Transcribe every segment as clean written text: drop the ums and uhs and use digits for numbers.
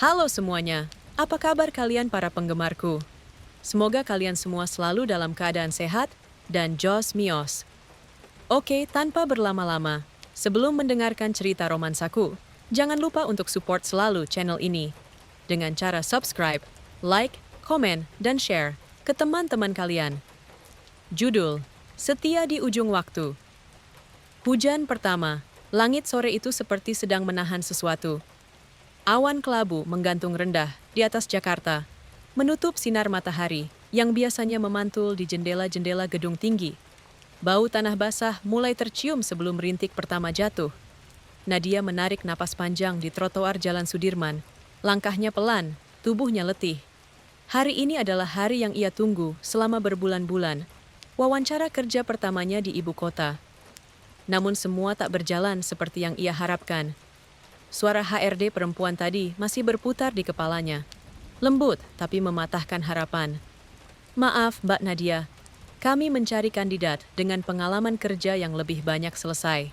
Halo semuanya, apa kabar kalian para penggemarku? Semoga kalian semua selalu dalam keadaan sehat dan jos mios. Oke, tanpa berlama-lama, sebelum mendengarkan cerita romansaku, jangan lupa untuk support selalu channel ini dengan cara subscribe, like, komen, dan share ke teman-teman kalian. Judul, Setia di Ujung Waktu. Hujan pertama, langit sore itu seperti sedang menahan sesuatu. Awan kelabu menggantung rendah di atas Jakarta, menutup sinar matahari yang biasanya memantul di jendela-jendela gedung tinggi. Bau tanah basah mulai tercium sebelum rintik pertama jatuh. Nadia menarik napas panjang di trotoar Jalan Sudirman. Langkahnya pelan, tubuhnya letih. Hari ini adalah hari yang ia tunggu selama berbulan-bulan. Wawancara kerja pertamanya di ibu kota. Namun semua tak berjalan seperti yang ia harapkan. Suara HRD perempuan tadi masih berputar di kepalanya. Lembut tapi mematahkan harapan. Maaf, Mbak Nadia. Kami mencari kandidat dengan pengalaman kerja yang lebih banyak selesai.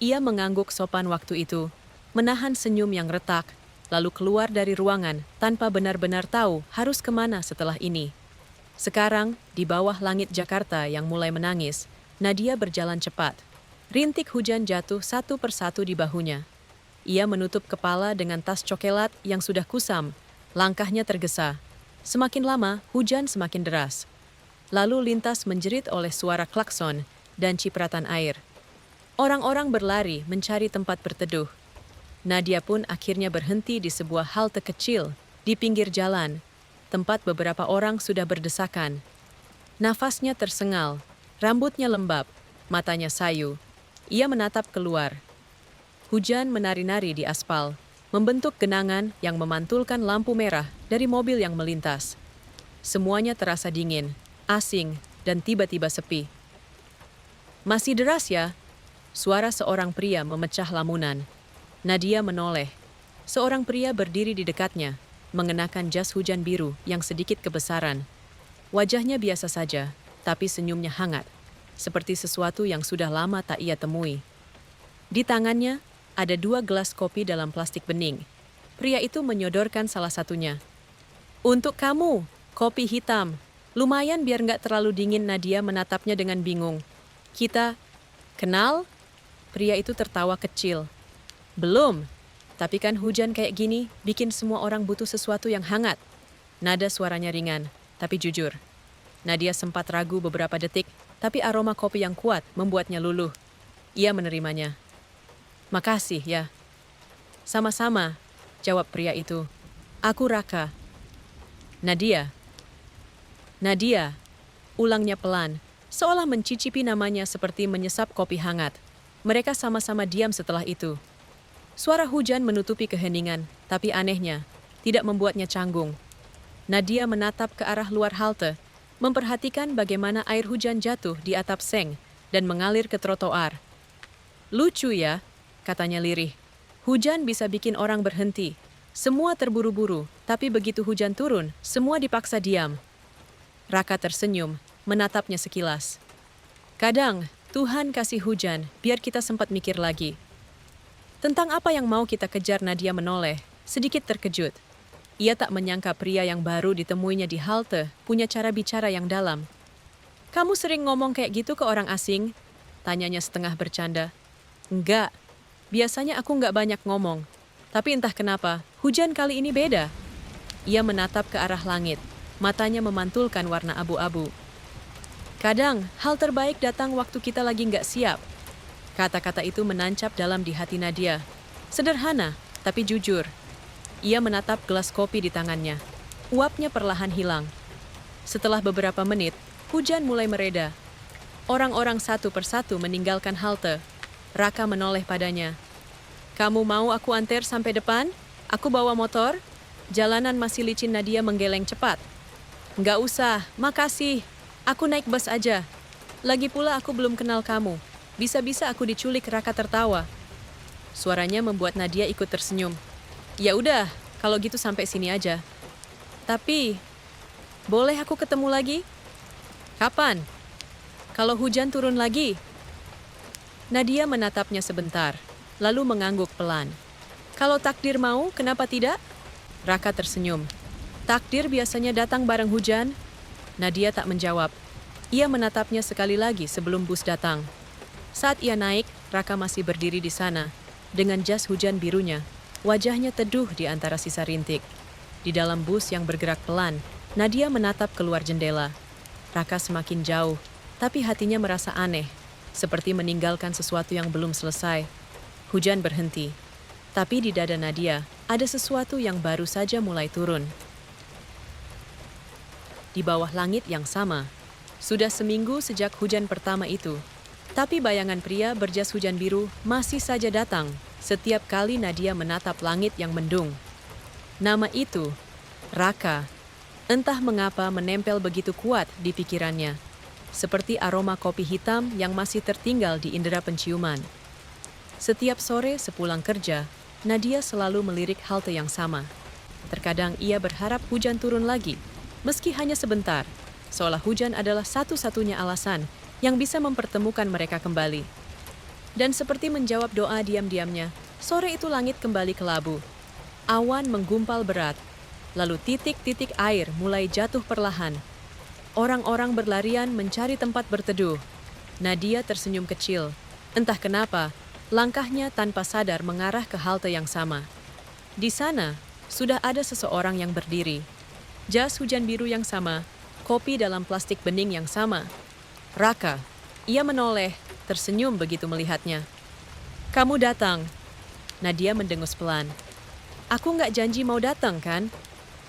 Ia mengangguk sopan waktu itu, menahan senyum yang retak, lalu keluar dari ruangan tanpa benar-benar tahu harus kemana setelah ini. Sekarang, di bawah langit Jakarta yang mulai menangis, Nadia berjalan cepat. Rintik hujan jatuh satu persatu di bahunya. Ia menutup kepala dengan tas coklat yang sudah kusam. Langkahnya tergesa. Semakin lama, hujan semakin deras. Lalu lintas menjerit oleh suara klakson dan cipratan air. Orang-orang berlari mencari tempat berteduh. Nadia pun akhirnya berhenti di sebuah halte kecil di pinggir jalan, tempat beberapa orang sudah berdesakan. Nafasnya tersengal, rambutnya lembab, matanya sayu. Ia menatap keluar. Hujan menari-nari di aspal, membentuk genangan yang memantulkan lampu merah dari mobil yang melintas. Semuanya terasa dingin, asing, dan tiba-tiba sepi. Masih deras ya? Suara seorang pria memecah lamunan. Nadia menoleh. Seorang pria berdiri di dekatnya, mengenakan jas hujan biru yang sedikit kebesaran. Wajahnya biasa saja, tapi senyumnya hangat, seperti sesuatu yang sudah lama tak ia temui. Di tangannya, ada 2 gelas kopi dalam plastik bening. Pria itu menyodorkan salah satunya. Untuk kamu, kopi hitam. Lumayan biar nggak terlalu dingin. Nadia menatapnya dengan bingung. Kita kenal? Pria itu tertawa kecil. Belum, tapi kan hujan kayak gini bikin semua orang butuh sesuatu yang hangat. Nada suaranya ringan, tapi jujur. Nadia sempat ragu beberapa detik, tapi aroma kopi yang kuat membuatnya luluh. Ia menerimanya. Makasih ya. Sama-sama, jawab pria itu. Aku Raka. Nadia. Nadia, ulangnya pelan, seolah mencicipi namanya seperti menyesap kopi hangat. Mereka sama-sama diam setelah itu. Suara hujan menutupi keheningan, tapi anehnya, tidak membuatnya canggung. Nadia menatap ke arah luar halte, memperhatikan bagaimana air hujan jatuh di atap seng dan mengalir ke trotoar. Lucu ya, katanya lirih. Hujan bisa bikin orang berhenti. Semua terburu-buru, tapi begitu hujan turun, semua dipaksa diam. Raka tersenyum, menatapnya sekilas. Kadang, Tuhan kasih hujan, biar kita sempat mikir lagi. Tentang apa yang mau kita kejar. Nadia menoleh, sedikit terkejut. Ia tak menyangka pria yang baru ditemuinya di halte punya cara bicara yang dalam. Kamu sering ngomong kayak gitu ke orang asing? Tanyanya setengah bercanda. Enggak. Biasanya aku nggak banyak ngomong, tapi entah kenapa, hujan kali ini beda. Ia menatap ke arah langit, matanya memantulkan warna abu-abu. Kadang, hal terbaik datang waktu kita lagi nggak siap. Kata-kata itu menancap dalam di hati Nadia. Sederhana, tapi jujur. Ia menatap gelas kopi di tangannya. Uapnya perlahan hilang. Setelah beberapa menit, hujan mulai mereda. Orang-orang satu persatu meninggalkan halte. Raka menoleh padanya. Kamu mau aku anter sampai depan? Aku bawa motor? Jalanan masih licin. Nadia menggeleng cepat. Nggak usah, makasih. Aku naik bus aja. Lagi pula aku belum kenal kamu. Bisa-bisa aku diculik. Raka tertawa. Suaranya membuat Nadia ikut tersenyum. Ya udah, kalau gitu sampai sini aja. Tapi, boleh aku ketemu lagi? Kapan? Kalau hujan turun lagi? Nadia menatapnya sebentar, lalu mengangguk pelan. Kalau takdir mau, kenapa tidak? Raka tersenyum. Takdir biasanya datang bareng hujan? Nadia tak menjawab. Ia menatapnya sekali lagi sebelum bus datang. Saat ia naik, Raka masih berdiri di sana. Dengan jas hujan birunya, wajahnya teduh di antara sisa rintik. Di dalam bus yang bergerak pelan, Nadia menatap keluar jendela. Raka semakin jauh, tapi hatinya merasa aneh, seperti meninggalkan sesuatu yang belum selesai. Hujan berhenti, tapi di dada Nadia ada sesuatu yang baru saja mulai turun. Di bawah langit yang sama, sudah seminggu sejak hujan pertama itu, tapi bayangan pria berjas hujan biru masih saja datang setiap kali Nadia menatap langit yang mendung. Nama itu, Raka, entah mengapa menempel begitu kuat di pikirannya, seperti aroma kopi hitam yang masih tertinggal di indera penciuman. Setiap sore sepulang kerja, Nadia selalu melirik halte yang sama. Terkadang ia berharap hujan turun lagi, meski hanya sebentar, seolah hujan adalah satu-satunya alasan yang bisa mempertemukan mereka kembali. Dan seperti menjawab doa diam-diamnya, sore itu langit kembali kelabu. Awan menggumpal berat, lalu titik-titik air mulai jatuh perlahan. Orang-orang berlarian mencari tempat berteduh. Nadia tersenyum kecil. Entah kenapa, langkahnya tanpa sadar mengarah ke halte yang sama. Di sana, sudah ada seseorang yang berdiri. Jas hujan biru yang sama, kopi dalam plastik bening yang sama. Raka, ia menoleh, tersenyum begitu melihatnya. Kamu datang. Nadia mendengus pelan. Aku nggak janji mau datang kan?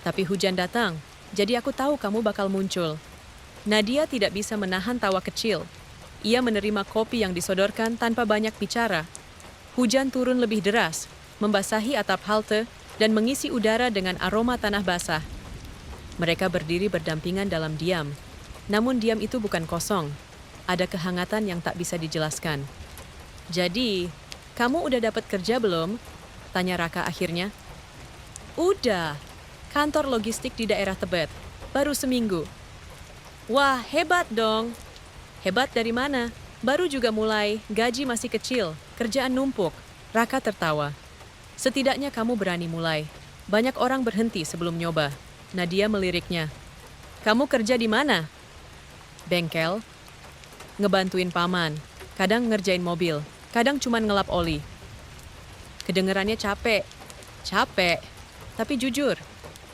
Tapi hujan datang, jadi aku tahu kamu bakal muncul. Nadia tidak bisa menahan tawa kecil. Ia menerima kopi yang disodorkan tanpa banyak bicara. Hujan turun lebih deras, membasahi atap halte dan mengisi udara dengan aroma tanah basah. Mereka berdiri berdampingan dalam diam. Namun diam itu bukan kosong. Ada kehangatan yang tak bisa dijelaskan. Jadi, kamu udah dapat kerja belum? Tanya Raka akhirnya. Udah. Kantor logistik di daerah Tebet. Baru seminggu. Wah, hebat dong. Hebat dari mana? Baru juga mulai, gaji masih kecil, kerjaan numpuk. Raka tertawa. Setidaknya kamu berani mulai. Banyak orang berhenti sebelum nyoba. Nadia meliriknya. Kamu kerja di mana? Bengkel. Ngebantuin paman. Kadang ngerjain mobil. Kadang cuman ngelap oli. Kedengerannya capek. Capek. Tapi jujur,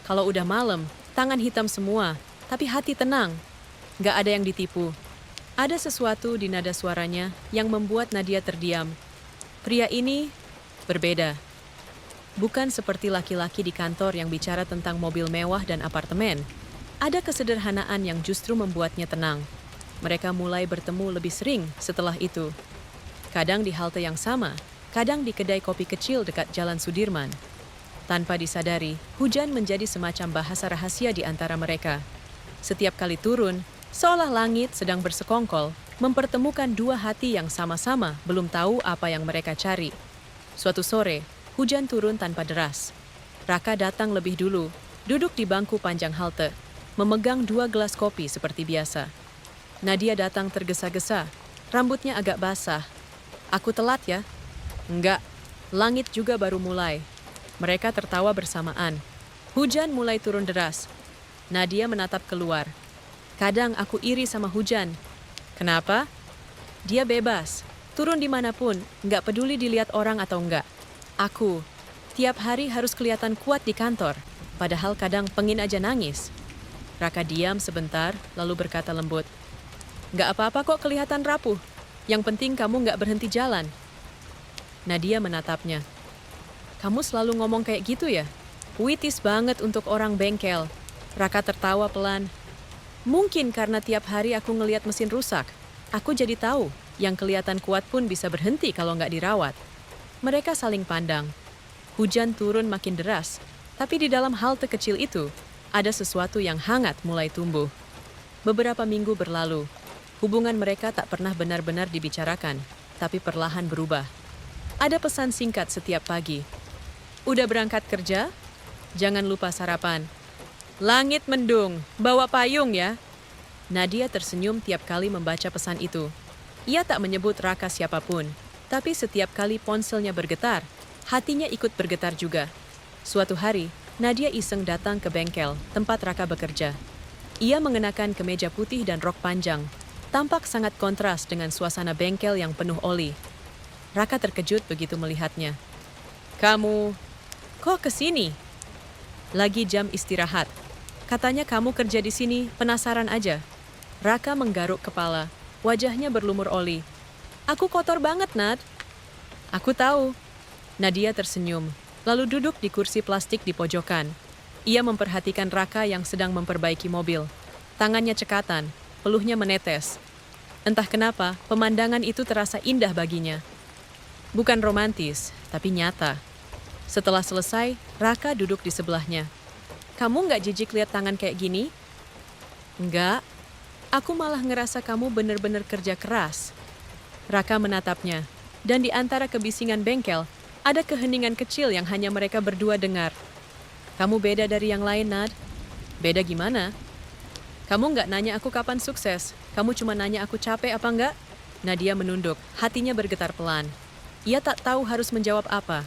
kalau udah malam, tangan hitam semua, tapi hati tenang. Gak ada yang ditipu. Ada sesuatu di nada suaranya yang membuat Nadia terdiam. Pria ini berbeda. Bukan seperti laki-laki di kantor yang bicara tentang mobil mewah dan apartemen. Ada kesederhanaan yang justru membuatnya tenang. Mereka mulai bertemu lebih sering setelah itu. Kadang di halte yang sama, kadang di kedai kopi kecil dekat Jalan Sudirman. Tanpa disadari, hujan menjadi semacam bahasa rahasia di antara mereka. Setiap kali turun, seolah langit sedang bersekongkol, mempertemukan dua hati yang sama-sama belum tahu apa yang mereka cari. Suatu sore, hujan turun tanpa deras. Raka datang lebih dulu, duduk di bangku panjang halte, memegang 2 gelas kopi seperti biasa. Nadia datang tergesa-gesa, rambutnya agak basah. Aku telat ya? Enggak, langit juga baru mulai. Mereka tertawa bersamaan. Hujan mulai turun deras. Nadia menatap keluar. Kadang aku iri sama hujan. Kenapa? Dia bebas. Turun dimanapun, nggak peduli dilihat orang atau enggak. Aku, tiap hari harus kelihatan kuat di kantor. Padahal kadang pengin aja nangis. Raka diam sebentar, lalu berkata lembut. Nggak apa-apa kok kelihatan rapuh. Yang penting kamu nggak berhenti jalan. Nadia menatapnya. Kamu selalu ngomong kayak gitu ya? Puitis banget untuk orang bengkel. Raka tertawa pelan. Mungkin karena tiap hari aku ngelihat mesin rusak. Aku jadi tahu, yang kelihatan kuat pun bisa berhenti kalau nggak dirawat. Mereka saling pandang. Hujan turun makin deras, tapi di dalam halte kecil itu, ada sesuatu yang hangat mulai tumbuh. Beberapa minggu berlalu, hubungan mereka tak pernah benar-benar dibicarakan, tapi perlahan berubah. Ada pesan singkat setiap pagi. Udah berangkat kerja? Jangan lupa sarapan. Langit mendung, bawa payung ya. Nadia tersenyum tiap kali membaca pesan itu. Ia tak menyebut Raka siapapun, tapi setiap kali ponselnya bergetar, hatinya ikut bergetar juga. Suatu hari, Nadia iseng datang ke bengkel tempat Raka bekerja. Ia mengenakan kemeja putih dan rok panjang, tampak sangat kontras dengan suasana bengkel yang penuh oli. Raka terkejut begitu melihatnya. "Kamu, kok kesini? Lagi jam istirahat. Katanya kamu kerja di sini, penasaran aja." Raka menggaruk kepala, wajahnya berlumur oli. "Aku kotor banget, Nad." "Aku tahu." Nadia tersenyum, lalu duduk di kursi plastik di pojokan. Ia memperhatikan Raka yang sedang memperbaiki mobil. Tangannya cekatan, peluhnya menetes. Entah kenapa, pemandangan itu terasa indah baginya. Bukan romantis, tapi nyata. Setelah selesai, Raka duduk di sebelahnya. "Kamu nggak jijik lihat tangan kayak gini?" "Nggak. Aku malah ngerasa kamu bener-bener kerja keras." Raka menatapnya, dan di antara kebisingan bengkel, ada keheningan kecil yang hanya mereka berdua dengar. "Kamu beda dari yang lain, Nad." "Beda gimana?" "Kamu nggak nanya aku kapan sukses. Kamu cuma nanya aku capek apa nggak?" Nadia menunduk, hatinya bergetar pelan. Ia tak tahu harus menjawab apa.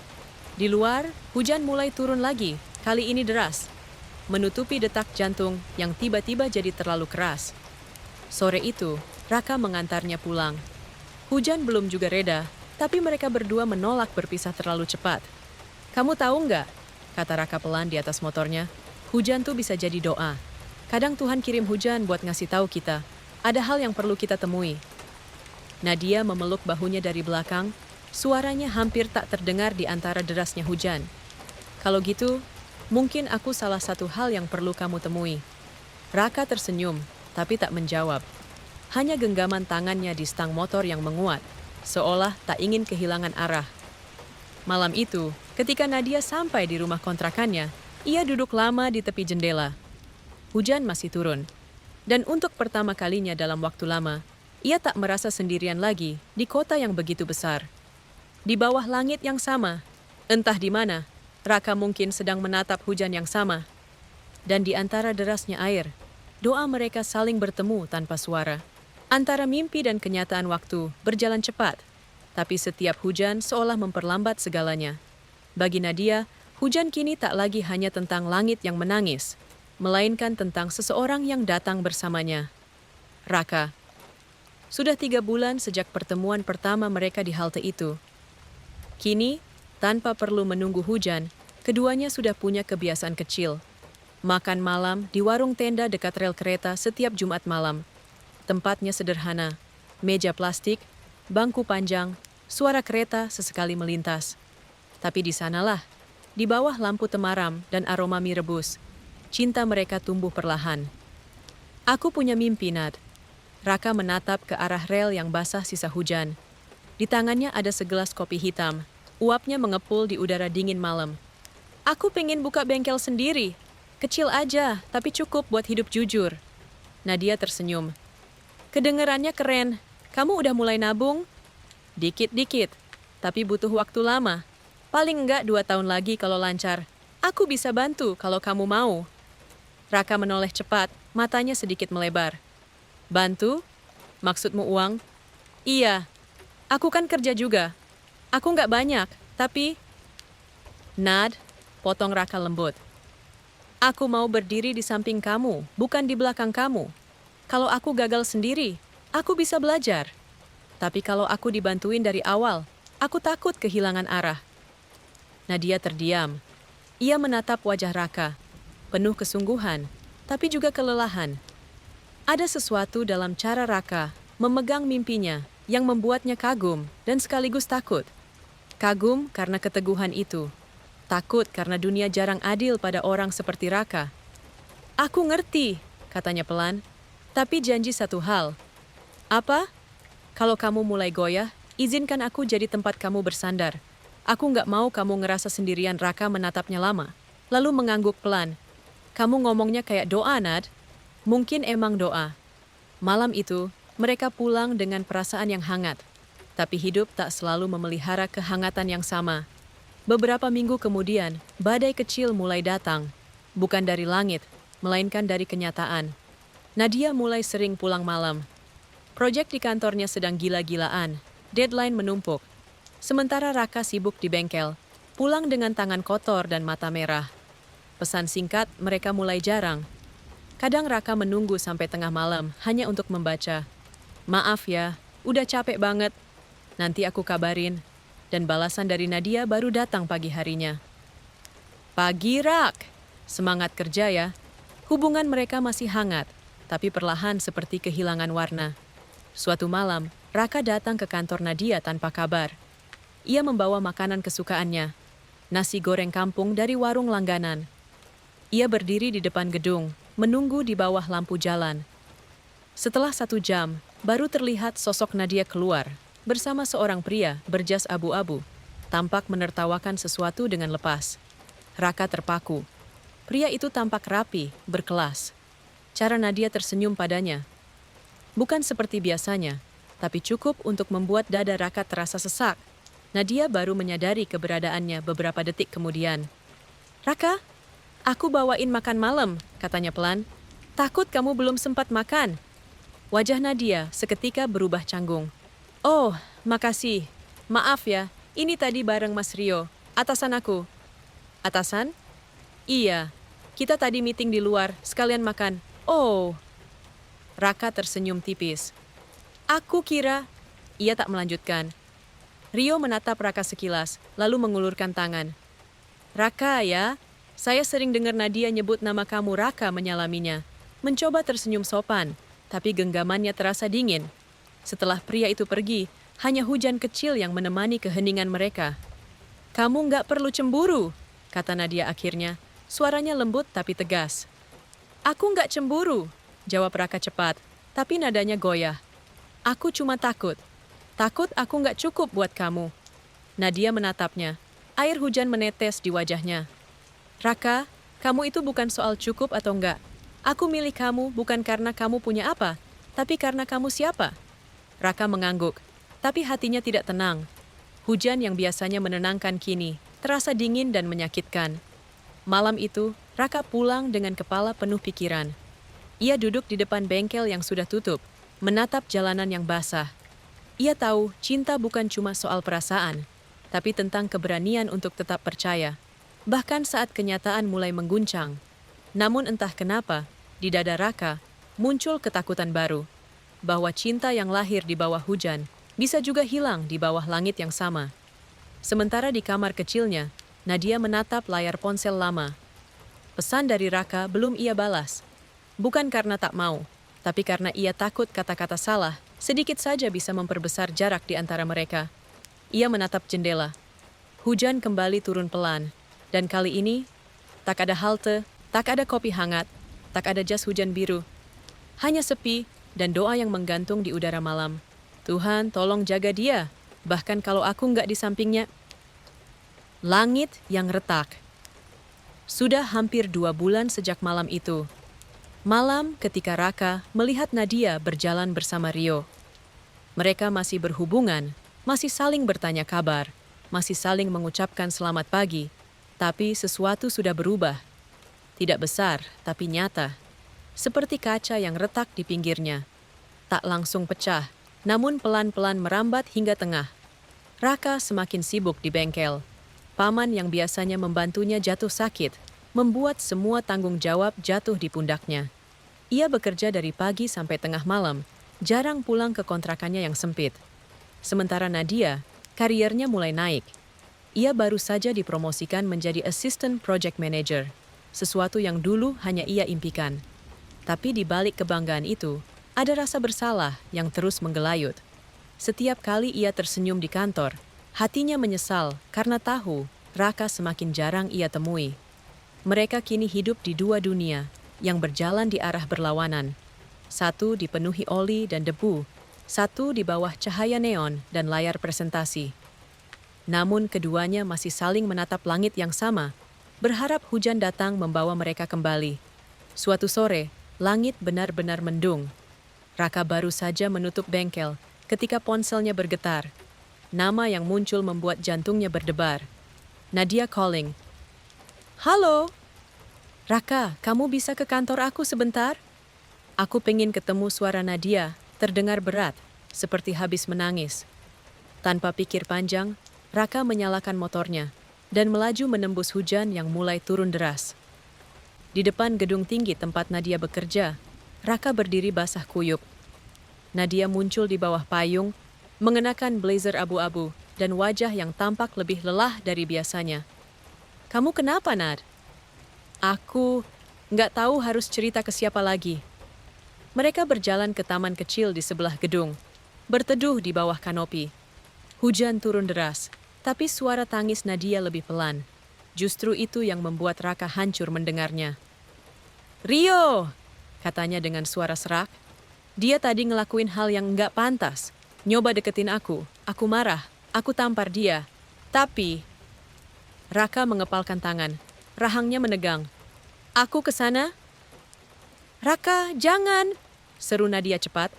Di luar, hujan mulai turun lagi, kali ini deras. Menutupi detak jantung yang tiba-tiba jadi terlalu keras. Sore itu, Raka mengantarnya pulang. Hujan belum juga reda, tapi mereka berdua menolak berpisah terlalu cepat. "Kamu tahu nggak?" kata Raka pelan di atas motornya. "Hujan tuh bisa jadi doa. Kadang Tuhan kirim hujan buat ngasih tahu kita, ada hal yang perlu kita temui." Nadia memeluk bahunya dari belakang, suaranya hampir tak terdengar di antara derasnya hujan. "Kalau gitu, mungkin aku salah satu hal yang perlu kamu temui." Raka tersenyum, tapi tak menjawab. Hanya genggaman tangannya di stang motor yang menguat, seolah tak ingin kehilangan arah. Malam itu, ketika Nadia sampai di rumah kontrakannya, ia duduk lama di tepi jendela. Hujan masih turun, dan untuk pertama kalinya dalam waktu lama, ia tak merasa sendirian lagi di kota yang begitu besar. Di bawah langit yang sama, entah di mana, Raka mungkin sedang menatap hujan yang sama. Dan di antara derasnya air, doa mereka saling bertemu tanpa suara. Antara mimpi dan kenyataan waktu berjalan cepat, tapi setiap hujan seolah memperlambat segalanya. Bagi Nadia, hujan kini tak lagi hanya tentang langit yang menangis, melainkan tentang seseorang yang datang bersamanya. Raka. Sudah 3 bulan sejak pertemuan pertama mereka di halte itu. Kini, tanpa perlu menunggu hujan, keduanya sudah punya kebiasaan kecil. Makan malam di warung tenda dekat rel kereta setiap Jumat malam. Tempatnya sederhana, meja plastik, bangku panjang, suara kereta sesekali melintas. Tapi di sanalah, di bawah lampu temaram dan aroma mie rebus, cinta mereka tumbuh perlahan. "Aku punya mimpi, Nad." Raka menatap ke arah rel yang basah sisa hujan. Di tangannya ada segelas kopi hitam, uapnya mengepul di udara dingin malam. "Aku pengen buka bengkel sendiri. Kecil aja, tapi cukup buat hidup jujur." Nadia tersenyum. "Kedengerannya keren. Kamu udah mulai nabung?" "Dikit-dikit, tapi butuh waktu lama. Paling enggak 2 tahun lagi kalau lancar. Aku bisa bantu kalau kamu mau." Raka menoleh cepat, matanya sedikit melebar. "Bantu? Maksudmu uang?" "Iya. Aku kan kerja juga. Aku nggak banyak, tapi..." "Nad," potong Raka lembut. "Aku mau berdiri di samping kamu, bukan di belakang kamu. Kalau aku gagal sendiri, aku bisa belajar. Tapi kalau aku dibantuin dari awal, aku takut kehilangan arah." Nadia terdiam. Ia menatap wajah Raka, penuh kesungguhan, tapi juga kelelahan. Ada sesuatu dalam cara Raka memegang mimpinya yang membuatnya kagum dan sekaligus takut. Kagum karena keteguhan itu. Takut karena dunia jarang adil pada orang seperti Raka. "Aku ngerti," katanya pelan. "Tapi janji satu hal." "Apa?" "Kalau kamu mulai goyah, izinkan aku jadi tempat kamu bersandar. Aku nggak mau kamu ngerasa sendirian." Raka menatapnya lama, lalu mengangguk pelan. "Kamu ngomongnya kayak doa, Nad." Mungkin emang doa. Malam itu, mereka pulang dengan perasaan yang hangat. Tapi hidup tak selalu memelihara kehangatan yang sama. Beberapa minggu kemudian, badai kecil mulai datang. Bukan dari langit, melainkan dari kenyataan. Nadia mulai sering pulang malam. Proyek di kantornya sedang gila-gilaan, deadline menumpuk. Sementara Raka sibuk di bengkel, pulang dengan tangan kotor dan mata merah. Pesan singkat mereka mulai jarang. Kadang Raka menunggu sampai tengah malam hanya untuk membaca. Maaf ya, udah capek banget. Nanti aku kabarin. Dan balasan dari Nadia baru datang pagi harinya. Pagi Rak, semangat kerja ya. Hubungan mereka masih hangat, tapi perlahan seperti kehilangan warna. Suatu malam, Raka datang ke kantor Nadia tanpa kabar. Ia membawa makanan kesukaannya, nasi goreng kampung dari warung langganan. Ia berdiri di depan gedung, menunggu di bawah lampu jalan. Setelah 1 jam, baru terlihat sosok Nadia keluar, bersama seorang pria berjas abu-abu, tampak menertawakan sesuatu dengan lepas. Raka terpaku. Pria itu tampak rapi, berkelas. Cara Nadia tersenyum padanya bukan seperti biasanya, tapi cukup untuk membuat dada Raka terasa sesak. Nadia baru menyadari keberadaannya beberapa detik kemudian. Raka, aku bawain makan malam, katanya pelan. Takut kamu belum sempat makan. Wajah Nadia seketika berubah canggung. Oh, makasih. Maaf ya, ini tadi bareng Mas Rio, atasan aku. Atasan? Iya, kita tadi meeting di luar, sekalian makan. Oh. Raka tersenyum tipis. Aku kira. Ia tak melanjutkan. Rio menatap Raka sekilas, lalu mengulurkan tangan. Raka ya, saya sering dengar Nadia nyebut nama kamu Raka menyalaminya. Mencoba tersenyum sopan, tapi genggamannya terasa dingin. Setelah pria itu pergi, hanya hujan kecil yang menemani keheningan mereka. Kamu nggak perlu cemburu, kata Nadia akhirnya. Suaranya lembut tapi tegas. Aku nggak cemburu, jawab Raka cepat, tapi nadanya goyah. Aku cuma takut. Takut aku nggak cukup buat kamu. Nadia menatapnya. Air hujan menetes di wajahnya. Raka, kamu itu bukan soal cukup atau enggak. Aku milih kamu bukan karena kamu punya apa, tapi karena kamu siapa. Raka mengangguk, tapi hatinya tidak tenang. Hujan yang biasanya menenangkan kini terasa dingin dan menyakitkan. Malam itu, Raka pulang dengan kepala penuh pikiran. Ia duduk di depan bengkel yang sudah tutup, menatap jalanan yang basah. Ia tahu cinta bukan cuma soal perasaan, tapi tentang keberanian untuk tetap percaya. Bahkan saat kenyataan mulai mengguncang. Namun entah kenapa, di dada Raka muncul ketakutan baru. Bahwa cinta yang lahir di bawah hujan bisa juga hilang di bawah langit yang sama. Sementara di kamar kecilnya, Nadia menatap layar ponsel lama. Pesan dari Raka belum ia balas. Bukan karena tak mau, tapi karena ia takut kata-kata salah sedikit saja bisa memperbesar jarak di antara mereka. Ia menatap jendela. Hujan kembali turun pelan, dan kali ini tak ada halte, tak ada kopi hangat, tak ada jas hujan biru. Hanya sepi dan doa yang menggantung di udara malam. Tuhan, tolong jaga dia, bahkan kalau aku nggak di sampingnya. Langit yang retak. Sudah hampir 2 bulan sejak malam itu. Malam ketika Raka melihat Nadia berjalan bersama Rio. Mereka masih berhubungan, masih saling bertanya kabar, masih saling mengucapkan selamat pagi, tapi sesuatu sudah berubah. Tidak besar, tapi nyata. Seperti kaca yang retak di pinggirnya. Tak langsung pecah, namun pelan-pelan merambat hingga tengah. Raka semakin sibuk di bengkel. Paman yang biasanya membantunya jatuh sakit, membuat semua tanggung jawab jatuh di pundaknya. Ia bekerja dari pagi sampai tengah malam, jarang pulang ke kontrakannya yang sempit. Sementara Nadia, kariernya mulai naik. Ia baru saja dipromosikan menjadi Assistant Project Manager, sesuatu yang dulu hanya ia impikan. Tapi di balik kebanggaan itu, ada rasa bersalah yang terus menggelayut. Setiap kali ia tersenyum di kantor, hatinya menyesal karena tahu Raka semakin jarang ia temui. Mereka kini hidup di 2 dunia yang berjalan di arah berlawanan. Satu dipenuhi oli dan debu, satu di bawah cahaya neon dan layar presentasi. Namun keduanya masih saling menatap langit yang sama, berharap hujan datang membawa mereka kembali. Suatu sore, langit benar-benar mendung. Raka baru saja menutup bengkel ketika ponselnya bergetar. Nama yang muncul membuat jantungnya berdebar. Nadia calling. Halo? Raka, kamu bisa ke kantor aku sebentar? Aku pengen ketemu suara Nadia, terdengar berat, seperti habis menangis. Tanpa pikir panjang, Raka menyalakan motornya dan melaju menembus hujan yang mulai turun deras. Di depan gedung tinggi tempat Nadia bekerja, Raka berdiri basah kuyup. Nadia muncul di bawah payung, mengenakan blazer abu-abu dan wajah yang tampak lebih lelah dari biasanya. "Kamu kenapa, Nad?" "Aku nggak tahu harus cerita ke siapa lagi." Mereka berjalan ke taman kecil di sebelah gedung, berteduh di bawah kanopi. Hujan turun deras, tapi suara tangis Nadia lebih pelan. Justru itu yang membuat Raka hancur mendengarnya. "Rio!" katanya dengan suara serak. "Dia tadi ngelakuin hal yang nggak pantas. Nyoba deketin aku marah, aku tampar dia. Tapi..." Raka mengepalkan tangan, rahangnya menegang. "Aku kesana?" "Raka, jangan!" seru Nadia cepat.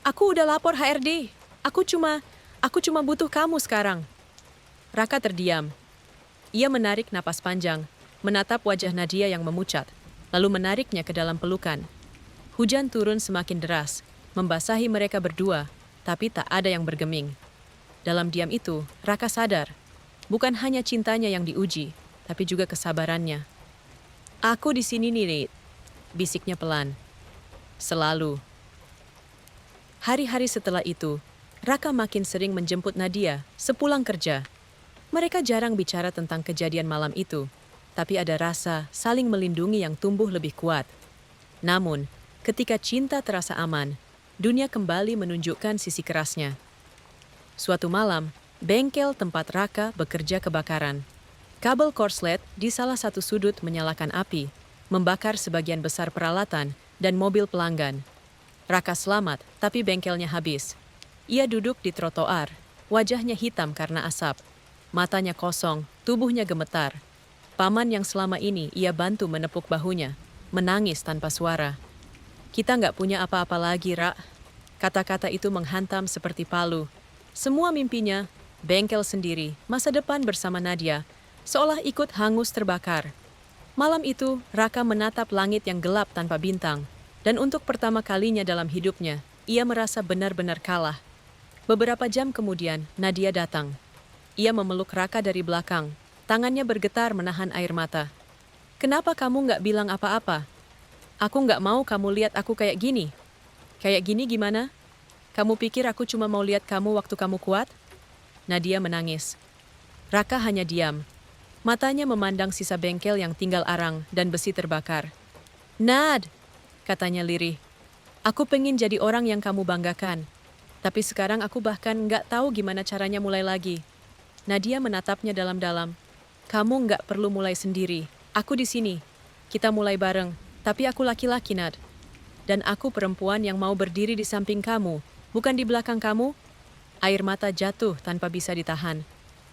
"Aku udah lapor HRD. Aku cuma butuh kamu sekarang." Raka terdiam. Ia menarik napas panjang, menatap wajah Nadia yang memucat, lalu menariknya ke dalam pelukan. Hujan turun semakin deras, membasahi mereka berdua, tapi tak ada yang bergeming. Dalam diam itu, Raka sadar, bukan hanya cintanya yang diuji, tapi juga kesabarannya. "Aku di sini nih, Rit," bisiknya pelan. "Selalu." Hari-hari setelah itu, Raka makin sering menjemput Nadia sepulang kerja. Mereka jarang bicara tentang kejadian malam itu, tapi ada rasa saling melindungi yang tumbuh lebih kuat. Namun, ketika cinta terasa aman, dunia kembali menunjukkan sisi kerasnya. Suatu malam, bengkel tempat Raka bekerja kebakaran. Kabel korslet di salah satu sudut menyalakan api, membakar sebagian besar peralatan dan mobil pelanggan. Raka selamat, tapi bengkelnya habis. Ia duduk di trotoar, wajahnya hitam karena asap. Matanya kosong, tubuhnya gemetar. Paman yang selama ini ia bantu menepuk bahunya, menangis tanpa suara. "Kita nggak punya apa-apa lagi, Ra." Kata-kata itu menghantam seperti palu. Semua mimpinya, bengkel sendiri, masa depan bersama Nadia, seolah ikut hangus terbakar. Malam itu, Raka menatap langit yang gelap tanpa bintang, dan untuk pertama kalinya dalam hidupnya, ia merasa benar-benar kalah. Beberapa jam kemudian, Nadia datang. Ia memeluk Raka dari belakang, tangannya bergetar menahan air mata. "Kenapa kamu nggak bilang apa-apa? Aku nggak mau kamu lihat aku kayak gini." "Kayak gini gimana? Kamu pikir aku cuma mau lihat kamu waktu kamu kuat?" Nadia menangis. Raka hanya diam. Matanya memandang sisa bengkel yang tinggal arang dan besi terbakar. "Nad," katanya lirih, "aku pengen jadi orang yang kamu banggakan. Tapi sekarang aku bahkan nggak tahu gimana caranya mulai lagi." Nadia menatapnya dalam-dalam. "Kamu nggak perlu mulai sendiri. Aku di sini. Kita mulai bareng. Tapi aku laki-laki, Nad. Dan aku perempuan yang mau berdiri di samping kamu, bukan di belakang kamu." Air mata jatuh tanpa bisa ditahan.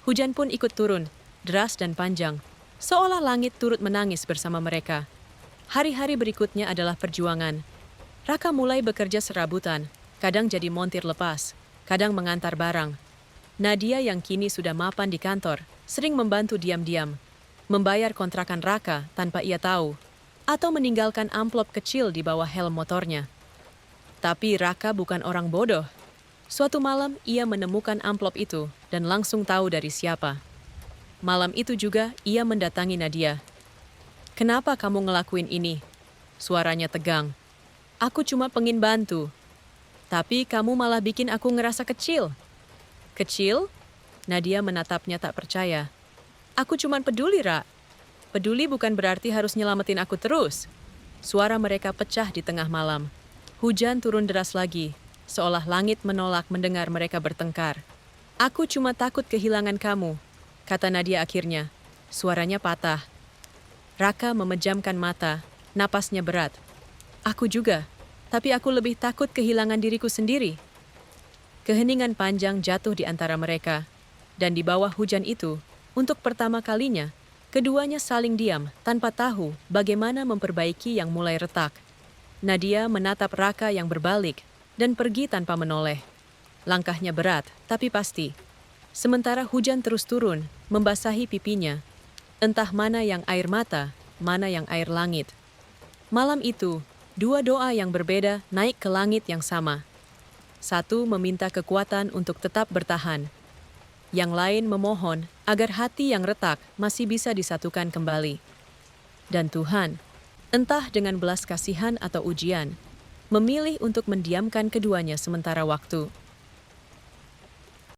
Hujan pun ikut turun, deras dan panjang. Seolah langit turut menangis bersama mereka. Hari-hari berikutnya adalah perjuangan. Raka mulai bekerja serabutan, kadang jadi montir lepas, kadang mengantar barang. Nadia yang kini sudah mapan di kantor, sering membantu diam-diam, membayar kontrakan Raka tanpa ia tahu, atau meninggalkan amplop kecil di bawah helm motornya. Tapi Raka bukan orang bodoh. Suatu malam ia menemukan amplop itu dan langsung tahu dari siapa. Malam itu juga ia mendatangi Nadia. "Kenapa kamu ngelakuin ini?" Suaranya tegang. "Aku cuma pengen bantu." "Tapi kamu malah bikin aku ngerasa kecil." "Kecil?" Nadia menatapnya tak percaya. "Aku cuma peduli, Ra. Peduli bukan berarti harus nyelamatin aku terus." Suara mereka pecah di tengah malam. Hujan turun deras lagi, seolah langit menolak mendengar mereka bertengkar. "Aku cuma takut kehilangan kamu," kata Nadia akhirnya. Suaranya patah. Raka memejamkan mata, napasnya berat. "Aku juga, tapi aku lebih takut kehilangan diriku sendiri." Keheningan panjang jatuh di antara mereka, dan di bawah hujan itu, untuk pertama kalinya, keduanya saling diam tanpa tahu bagaimana memperbaiki yang mulai retak. Nadia menatap Raka yang berbalik dan pergi tanpa menoleh. Langkahnya berat, tapi pasti. Sementara hujan terus turun, membasahi pipinya. Entah mana yang air mata, mana yang air langit. Malam itu, dua doa yang berbeda naik ke langit yang sama. Satu meminta kekuatan untuk tetap bertahan. Yang lain memohon agar hati yang retak masih bisa disatukan kembali. Dan Tuhan Entah dengan belas kasihan atau ujian, memilih untuk mendiamkan keduanya sementara waktu.